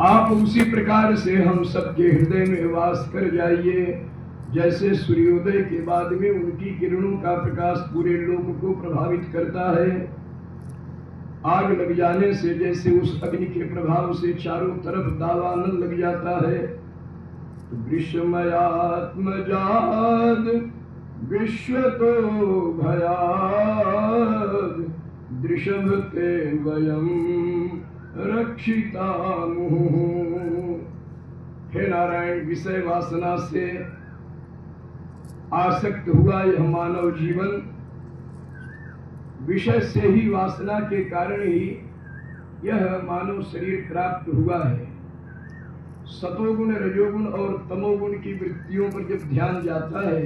आप उसी प्रकार से हम सबके हृदय में वास कर जाइए, जैसे सूर्योदय के बाद में उनकी किरणों का प्रकाश पूरे लोक को प्रभावित करता है। आग लग जाने से जैसे उस अग्नि के प्रभाव से चारों तरफ दावानल लग जाता है, तो विश्वमयात्मजाद विश्व तो भयाद दृशभते वयम रक्षितामुः। हे नारायण, विषय वासना से आसक्त हुआ यह मानव जीवन, विषय से ही वासना के कारण ही यह मानव शरीर प्राप्त हुआ है। सतोगुण, रजोगुण और तमोगुण की वृत्तियों पर जब ध्यान जाता है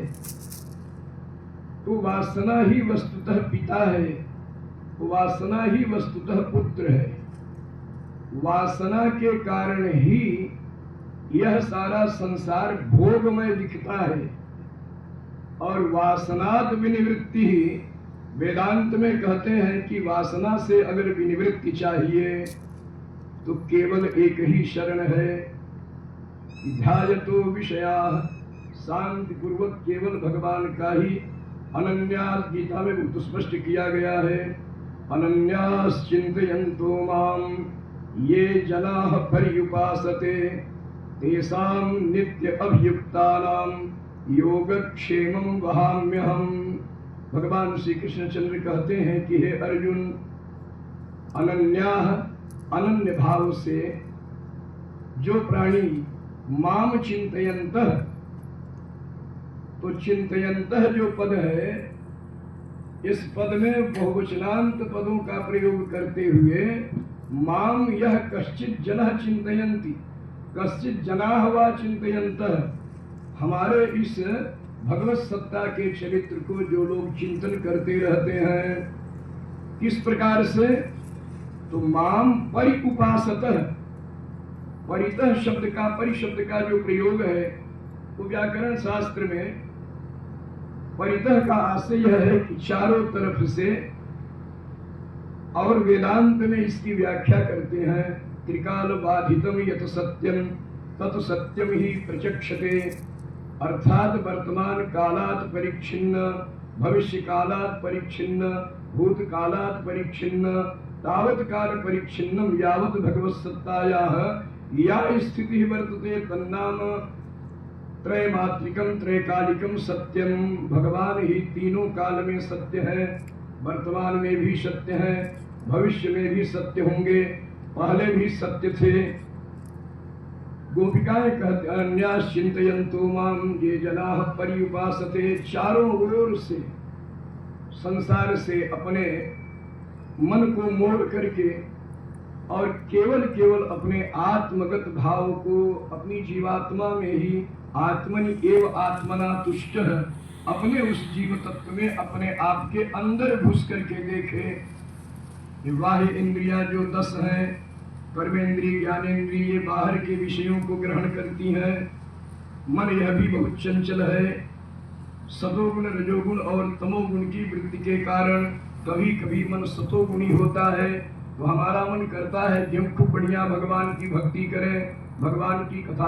तो वासना ही वस्तुतः पिता है, वासना ही वस्तुतः पुत्र है। वासना के कारण ही यह सारा संसार भोगमय दिखता है। और वासनात् विनिवृत्ति ही, वेदांत में कहते हैं कि वासना से अगर विनिवृत्ति चाहिए तो केवल एक ही शरण है, ध्यायतो विषयाः, शांति पूर्वक केवल भगवान का ही अनन्यास, गीता में बहुत स्पष्ट किया गया है, अनन्यास चिंतयन्तो माम ये जनाः पर्युपासते तेषां नित्य अभियुक्तानां योगक्षेमं वहाम्यहम्। भगवान श्री कृष्णचंद्र कहते हैं कि हे अर्जुन, अनन्याः, अनन्य भाव से जो प्राणी माम चिंतयन्तः, तो चिंतयन्तः जो पद है, इस पद में बहुवचनांत पदों का प्रयोग करते हुए माम यह कश्चित जनः चिंतयन्ति, कश्चित जनाः वा चिंतयन्तः, हमारे इस भगवत सत्ता के चरित्र को जो लोग चिंतन करते रहते हैं, किस प्रकार से, तो माम परि उपासतः, परितः शब्द का, परिशब्द का जो प्रयोग है वो व्याकरण शास्त्र में परितः का आशय यह है कि चारों तरफ से, और वेदांत में इसकी व्याख्या करते हैं त्रिकाल बाधितम यत सत्यम तत् सत्यम ही प्रचक्षते, अर्थात वर्तमान कालात् परिच्छिन्न, भविष्य कालात् परिच्छिन्न, भूत कालात् परिच्छिन्न, तावत काल परिच्छिन्नम यावत भगवत सत्तायाः या स्थिति वर्तते तन्नाम त्रयमात्रिकम त्रैकालिकम सत्यम। भगवान ही तीनों काल में सत्य है, वर्तमान में भी सत्य है, भविष्य में भी सत्य होंगे, पहले भी सत्य थे। गोपिकाएं कहते अनन्यास चिंतयन्तो माम ये जनाः पर्युपासते, चारों ओर से संसार से अपने मन को मोड़ करके और केवल अपने आत्मगत भाव को अपनी जीवात्मा में ही आत्मनि एव आत्मना तुष्ट, अपने उस जीव तत्व में अपने आप के अंदर घुस करके देखे। बाह्य इंद्रियां जो 10 हैं, कर्मेंद्रिय, ज्ञानेंद्रिय, ये बाहर के विषयों को ग्रहण करती हैं। मन यह भी बहुत चंचल है, सतोगुण, रजोगुण और तमोगुण की वृत्ति के कारण कभी कभी मन सतोगुणी होता है, तो हमारा मन करता है कि हम खूब बढ़िया भगवान की भक्ति करें, भगवान की कथा